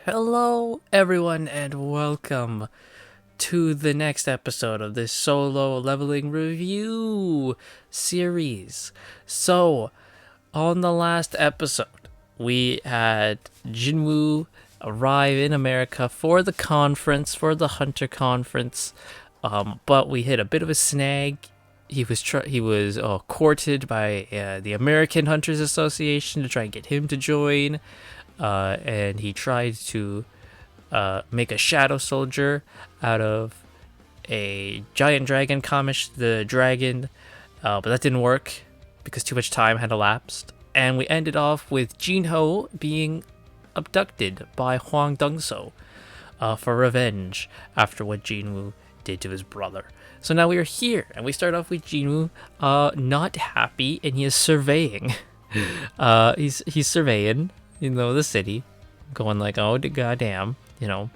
Hello, everyone, and welcome to the next episode of this solo leveling review series. So, on the last episode, we had Jinwoo arrive in America for the conference, for the Hunter conference, but we hit a bit of a snag. He was courted by the American Hunters Association to try and get him to join, and he tried to make a shadow soldier out of a giant dragon, Kamish the dragon, but that didn't work because too much time had elapsed. And we ended off with Jinho being abducted by Huang Dongso for revenge after what Jinwoo did to his brother. So now we are here, and we start off with Jinwoo not happy, and he is surveying. He's surveying, the city, going like, oh goddamn, and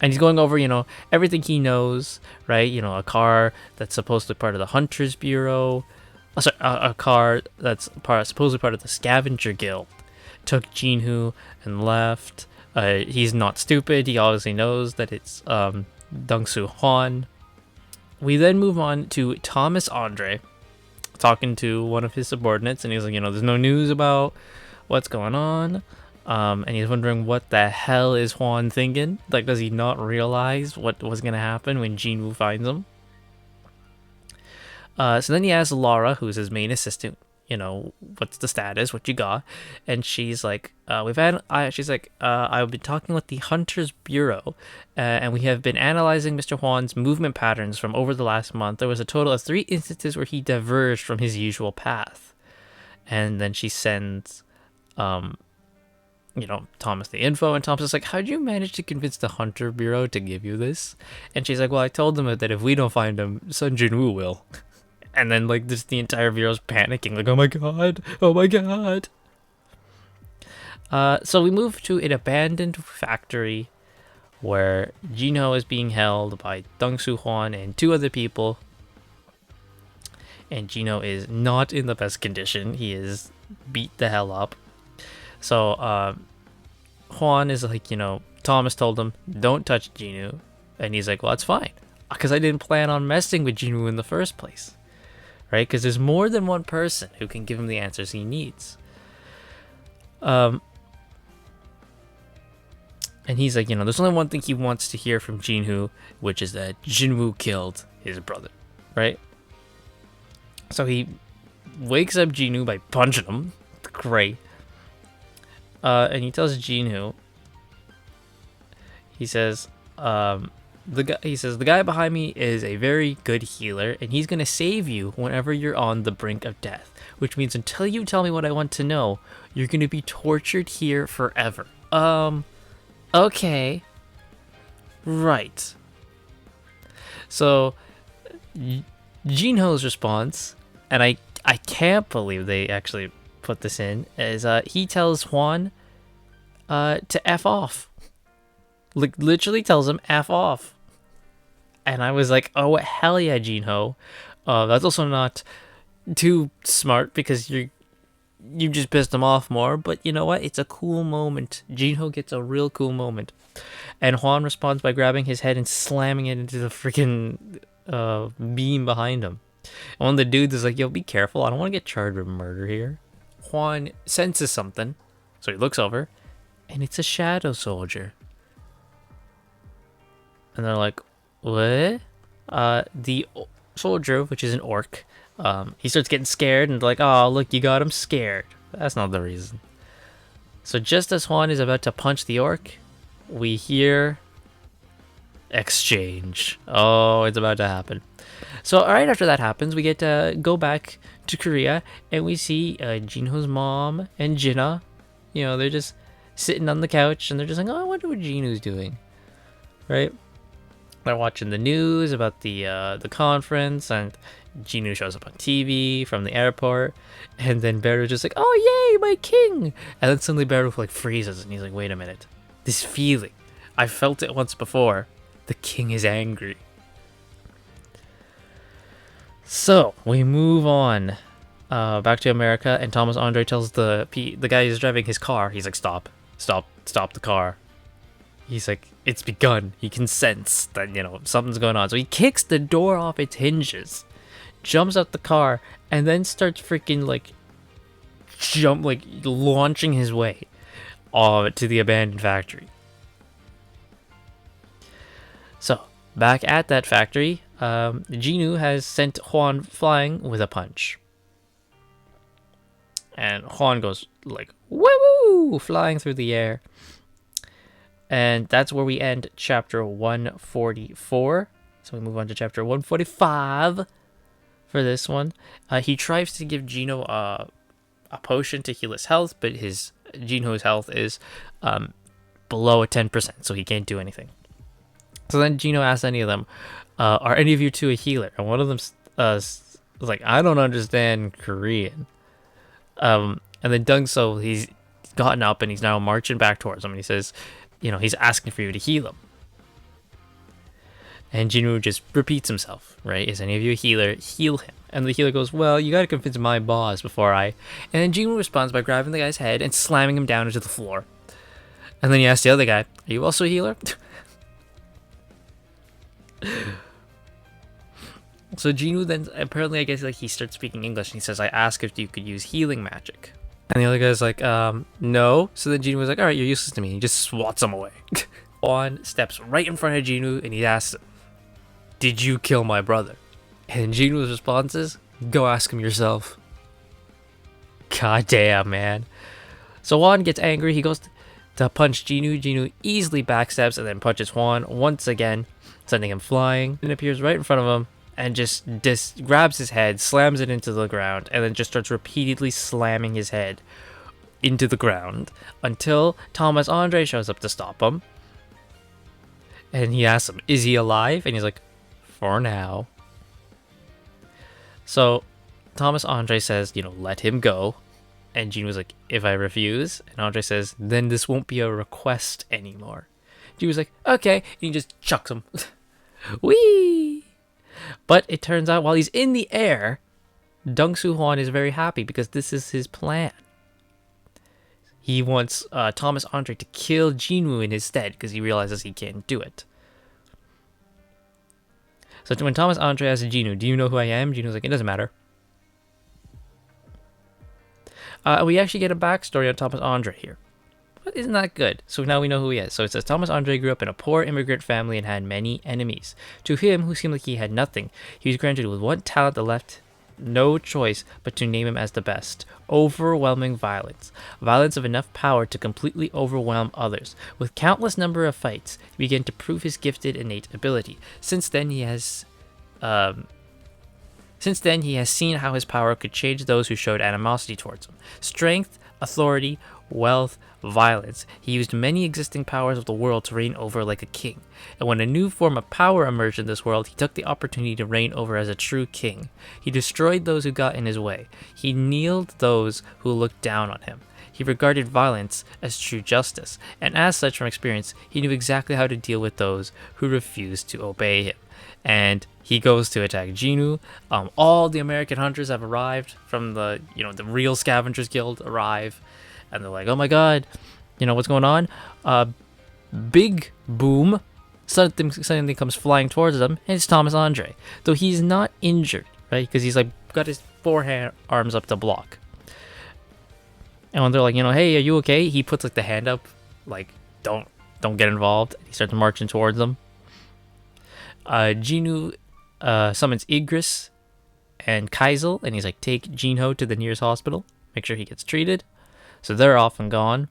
he's going over, everything he knows, right? A car that's supposedly part of the Hunters Bureau, a car that's supposedly part of the Scavenger Guild, took Jinwoo and left. He's not stupid. He obviously knows that it's Dongsu Hwan. We then move on to Thomas Andre talking to one of his subordinates, and he's like, there's no news about what's going on. And he's wondering what the hell is Hwan thinking? Like, does he not realize what was going to happen when Jinwoo finds him? So then he asks Laura, who's his main assistant, what's the status, what you got? And she's like, I've been talking with the Hunters Bureau, and we have been analyzing Mr. Hwan's movement patterns from over the last month. There was a total of 3 instances where he diverged from his usual path. And then she sends Thomas the info, and Thomas is like, how'd you manage to convince the Hunter Bureau to give you this? And she's like, well, I told them that if we don't find him, Sun Jinwoo will. And then, just the entire Bureau's panicking, like, oh my god. So we move to an abandoned factory where Jinho is being held by Dongsu Hwan and 2 other people. And Jinho is not in the best condition. He is beat the hell up. So Hwan is like, Thomas told him, don't touch Jinwoo. And he's like, well, that's fine, because I didn't plan on messing with Jinwoo in the first place. Right? Because there's more than one person who can give him the answers he needs. And he's like, there's only one thing he wants to hear from Jinwoo, which is that Jinwoo killed his brother. Right? So he wakes up Jinwoo by punching him. Great. And he tells Jinwoo, he says, the guy behind me is a very good healer, and he's gonna save you whenever you're on the brink of death. Which means until you tell me what I want to know, you're gonna be tortured here forever. Okay. Right. So, Jinho's response, and I can't believe they actually put this in, is he tells Hwan to F off. Literally tells him F off. And I was like, oh hell yeah, Jinho. That's also not too smart, because you just pissed him off more, but you know what? It's a cool moment. Jinho gets a real cool moment. And Hwan responds by grabbing his head and slamming it into the freaking beam behind him. And one of the dudes is like, yo, be careful. I don't want to get charged with murder here. Hwan senses something, so he looks over, and it's a shadow soldier. And they're like, what? The soldier, which is an orc, he starts getting scared, and they're like, oh, look, you got him scared. That's not the reason. So just as Hwan is about to punch the orc, we hear exchange. Oh, it's about to happen. So right after that happens, we get to go back to Korea, and we see Jinho's mom and Jinna. They're just sitting on the couch, and they're just like, oh, I wonder what Jinho's doing. Right? They're watching the news about the conference, and Jinwoo shows up on TV from the airport, and then Beru's just like, oh yay, my king! And then suddenly Beru freezes, and he's like, wait a minute, this feeling, I felt it once before. The king is angry. So we move on back to America, and Thomas Andre tells the guy who's driving his car, he's like, stop the car. he's like, it's begun. He can sense that, something's going on. So he kicks the door off its hinges, jumps out the car, and then starts freaking launching his way to the abandoned factory. So back at that factory, Jinwoo has sent Hwan flying with a punch. And Hwan goes like, woo, flying through the air. And that's where we end chapter 144. So we move on to chapter 145 for this one. He tries to give Jinwoo a potion to heal his health, but Jinwoo's health is below a 10%, so he can't do anything. So then Jinwoo asks any of them, are any of you two a healer? And one of them was like, I don't understand Korean. And then Dungso, he's gotten up and he's now marching back towards him. And he says, he's asking for you to heal him. And Jinwoo just repeats himself, right? Is any of you a healer? Heal him. And the healer goes, well, you got to convince my boss before I... And then Jinwoo responds by grabbing the guy's head and slamming him down into the floor. And then he asks the other guy, are you also a healer? So Jinwoo then, apparently, I guess, he starts speaking English, and he says, I asked if you could use healing magic. And the other guy's like, no. So then Jinwoo's like, all right, you're useless to me. And he just swats him away. Hwan steps right in front of Jinwoo, and he asks him, did you kill my brother? And Jinwoo's response is, go ask him yourself. God damn, man. So Hwan gets angry. He goes to punch Jinwoo. Jinwoo easily backstabs and then punches Hwan once again, sending him flying. And appears right in front of him and just grabs his head, slams it into the ground, and then just starts repeatedly slamming his head into the ground until Thomas Andre shows up to stop him. And he asks him, is he alive? And he's like, for now. So Thomas Andre says, let him go. And Gene was like, if I refuse? And Andre says, then this won't be a request anymore. Gene was like, okay. And he just chucks him. Whee! But it turns out while he's in the air, Dungsu Hwan is very happy because this is his plan. He wants Thomas Andre to kill Jinwoo in his stead because he realizes he can't do it. So when Thomas Andre asks Jinwoo, do you know who I am? Jinwoo's like, it doesn't matter. We actually get a backstory on Thomas Andre here. But isn't that good? So now we know who he is. So it says, Thomas Andre grew up in a poor immigrant family and had many enemies. To him, who seemed like he had nothing, he was granted with one talent that left no choice but to name him as the best. Overwhelming violence. Violence of enough power to completely overwhelm others. With countless number of fights, he began to prove his gifted innate ability. Since then he has seen how his power could change those who showed animosity towards him. Strength, authority, wealth, violence. He used many existing powers of the world to reign over like a king. And when a new form of power emerged in this world, he took the opportunity to reign over as a true king. He destroyed those who got in his way. He kneeled those who looked down on him. He regarded violence as true justice, and as such from experience, he knew exactly how to deal with those who refused to obey him. And he goes to attack Jinwoo. All the American hunters have arrived from the real Scavengers Guild arrive. And they're like, oh my god, what's going on? Big boom. Something comes flying towards them, and it's Thomas Andre. Though he's not injured, right? Because he's got his arms up to block. And when they're like, hey, are you okay? He puts the hand up, don't get involved. He starts marching towards them. Jinwoo summons Igris and Kaisel, and he's like, take Jinho to the nearest hospital. Make sure he gets treated. So they're off and gone.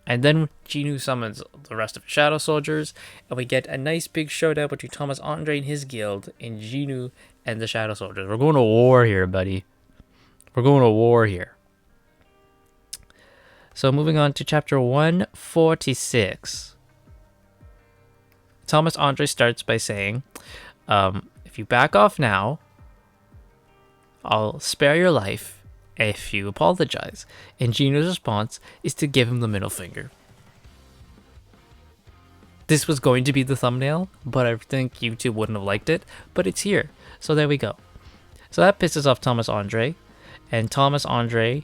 And then Jinwoo summons the rest of the Shadow Soldiers, and we get a nice big showdown between Thomas Andre and his guild and Jinwoo and the Shadow Soldiers. We're going to war here, buddy. We're going to war here. So moving on to chapter 146. Thomas Andre starts by saying, if you back off now, I'll spare your life if you apologize. And Jinwoo's response is to give him the middle finger. This was going to be the thumbnail, but I think YouTube wouldn't have liked it, but it's here. So there we go. So that pisses off Thomas Andre, and Thomas Andre,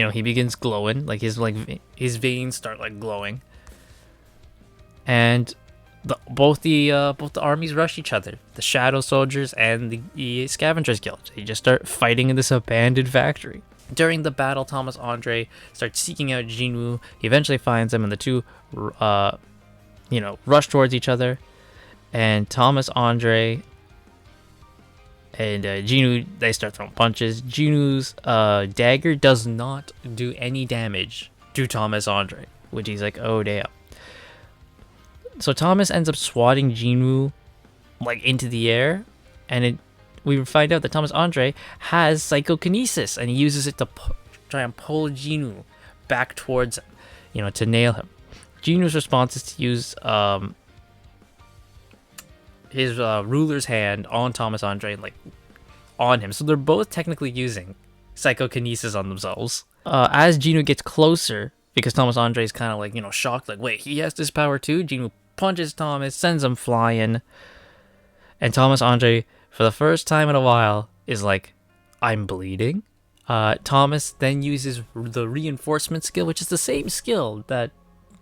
he begins glowing, like his veins start like glowing, and both the armies rush each other. The Shadow Soldiers and the Scavengers Guild. They just start fighting in this abandoned factory. During the battle, Thomas Andre starts seeking out Jinwoo. He eventually finds him, and the two, rush towards each other. And Thomas Andre and Jinwoo, they start throwing punches. Jinwoo's dagger does not do any damage to Thomas Andre, which he's like, oh damn. So Thomas ends up swatting Jinwoo like into the air, and we find out that Thomas Andre has psychokinesis, and he uses it to try and pull Jinwoo back towards him, to nail him. Jinwoo's response is to use his ruler's hand on Thomas Andre, like on him. So they're both technically using psychokinesis on themselves. As Jinwoo gets closer, because Thomas Andre is kind of like, shocked, like, wait, he has this power too? Jinwoo punches Thomas, sends him flying. And Thomas Andre, for the first time in a while, is like, I'm bleeding. Thomas then uses the reinforcement skill, which is the same skill that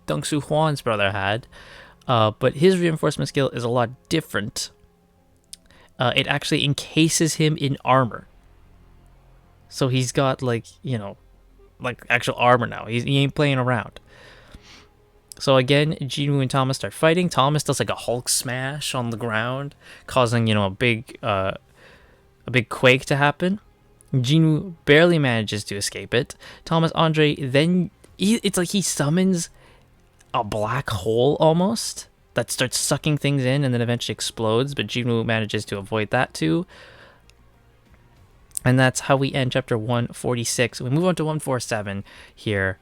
Dong-Soo Hwan's brother had. But his reinforcement skill is a lot different. It actually encases him in armor. So he's got like actual armor now. He ain't playing around. So again, Jinwoo and Thomas start fighting. Thomas does like a Hulk smash on the ground, causing a big quake to happen. Jinwoo barely manages to escape it. Thomas Andre then it's like he summons a black hole almost that starts sucking things in and then eventually explodes, but Jinwoo manages to avoid that too. And that's how we end chapter 146. We move on to 147 here,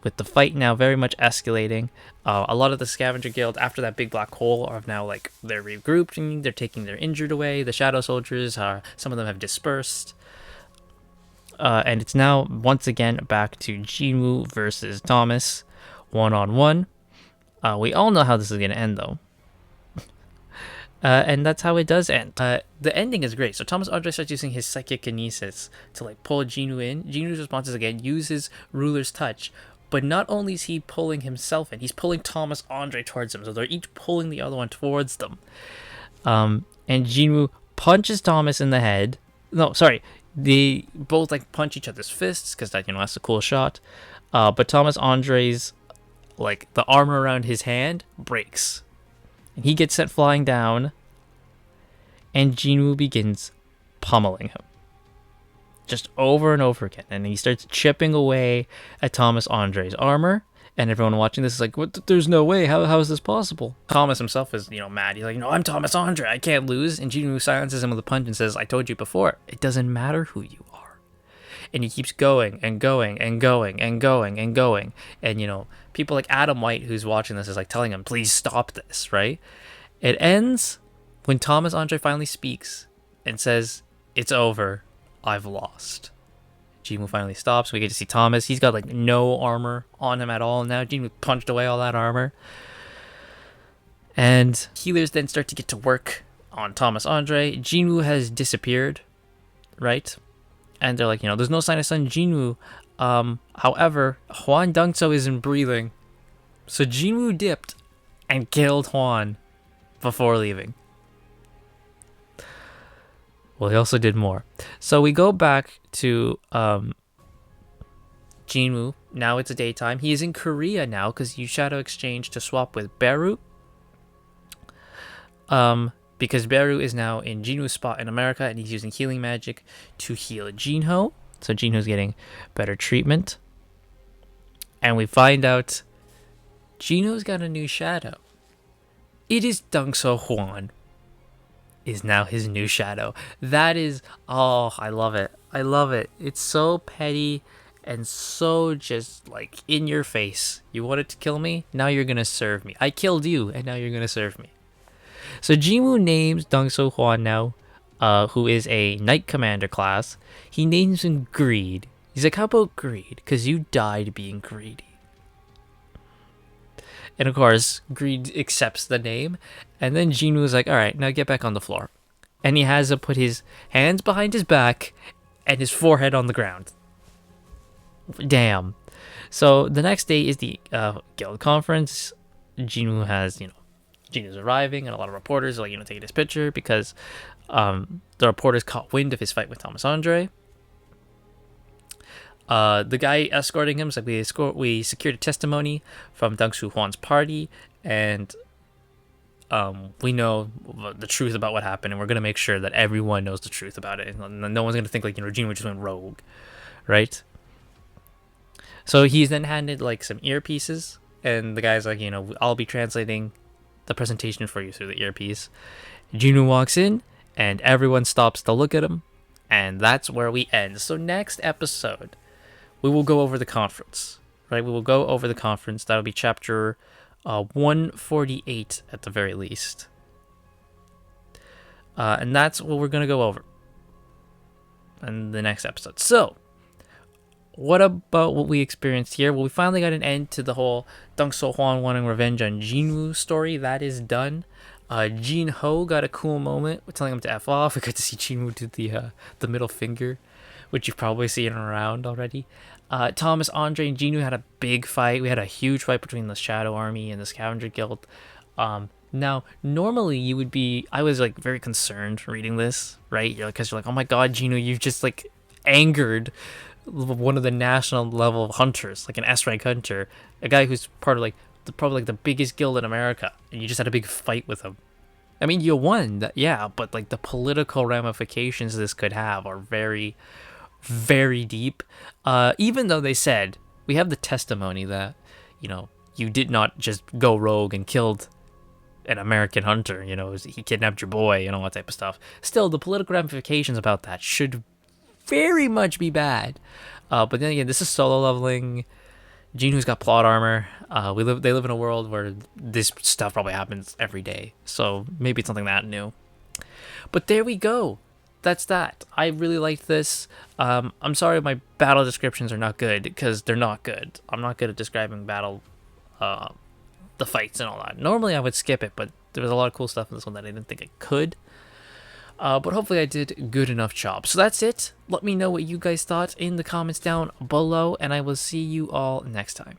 with the fight now very much escalating. A lot of the Scavenger Guild, after that big black hole, are now like, they're regrouping, they're taking their injured away. The Shadow Soldiers, some of them have dispersed. And it's now once again back to Jinwoo versus Thomas, one-on-one. We all know how this is going to end, though. And that's how it does end. The ending is great. So Thomas Andre starts using his psychokinesis to like pull Jinwoo in. Jinwoo's response is again, use his ruler's touch. But not only is he pulling himself in, he's pulling Thomas Andre towards him. So they're each pulling the other one towards them. And Jinwoo punches Thomas in the head. No, sorry. They both like punch each other's fists because that's a cool shot. But Thomas Andre's like the armor around his hand breaks. And he gets sent flying down. And Jinwoo begins pummeling him. Just over and over again. And he starts chipping away at Thomas Andre's armor. And everyone watching this is like, what? There's no way. How is this possible? Thomas himself is, mad. He's like, no, I'm Thomas Andre. I can't lose. And Jinwoo silences him with a punch and says, I told you before, it doesn't matter who you are. And he keeps going and going and going and going and going. And, people like Adam White, who's watching this, is like telling him, please stop this, right? It ends when Thomas Andre finally speaks and says, it's over. I've lost. Jinwoo finally stops. We get to see Thomas. He's got like no armor on him at all now. Jinwoo punched away all that armor. And healers then start to get to work on Thomas Andre. Jinwoo has disappeared, right? And they're like, there's no sign of son Jinwoo. However, Hwan Dong-So isn't breathing. So Jinwoo dipped and killed Hwan before leaving. Well, he also did more. So we go back to Jinwoo. Now it's daytime. He is in Korea now because you Shadow Exchange to swap with Beru. Because Beru is now in Jinwoo's spot in America and he's using healing magic to heal Jinho. So Jinho's getting better treatment. And we find out Jinho's got a new shadow. It is Dong-So Hwan. Is now his new shadow. That is, I love it. I love it. It's so petty and so just like in your face. You wanted to kill me? Now you're gonna serve me. I killed you and now you're gonna serve me. So Jinwoo names Dong-So Hwan now, who is a Knight Commander class. He names him Greed. He's like, how about greed? Because you died being greedy. And of course, Greed accepts the name. And then Jinwoo's like, all right, now get back on the floor. And he has to put his hands behind his back and his forehead on the ground. Damn. So the next day is the guild conference. Jinwoo has, Jinwoo's arriving, and a lot of reporters are like, taking his picture because the reporters caught wind of his fight with Thomas Andre. The guy escorting him is like, we secured a testimony from Deng Su Huan's party, and we know the truth about what happened, and we're gonna make sure that everyone knows the truth about it, and no one's gonna think like Jinwoo just went rogue, right? So he's then handed like some earpieces, and the guy's like, I'll be translating the presentation for you through the earpiece. Jinwoo walks in, and everyone stops to look at him, and that's where we end. So next episode, we will go over the conference, right? We will go over the conference. That'll be chapter 148 at the very least. And that's what we're going to go over in the next episode. So, what about what we experienced here? Well, we finally got an end to the whole Deng So Huan wanting revenge on Jinwoo story. That is done. Jin Ho got a cool moment with telling him to F off. We got to see Jinwoo do the middle finger, which you've probably seen around already. Thomas Andre and Jinwoo had a big fight. We had a huge fight between the Shadow Army and the Scavenger Guild. Now, normally I was like very concerned reading this, right? Because you're like, oh my god, Jinwoo, you've just like angered one of the national level hunters, like an S rank hunter, a guy who's part of like probably like the biggest guild in America, and you just had a big fight with him. I mean, you won, yeah, but like the political ramifications this could have are very, very deep. Even though they said we have the testimony that you did not just go rogue and killed an American hunter, he kidnapped your boy and all that type of stuff. Still, the political ramifications about that should very much be bad. But then again, this is solo leveling. Jinwoo's got plot armor. They live in a world where this stuff probably happens every day, so maybe it's something that new. But there we go. That's that. I really liked this. I'm sorry my battle descriptions are not good, because they're not good. I'm not good at describing battle, the fights and all that. Normally I would skip it, but there was a lot of cool stuff in this one that I didn't think I could. But hopefully I did good enough job. So that's it. Let me know what you guys thought in the comments down below, and I will see you all next time.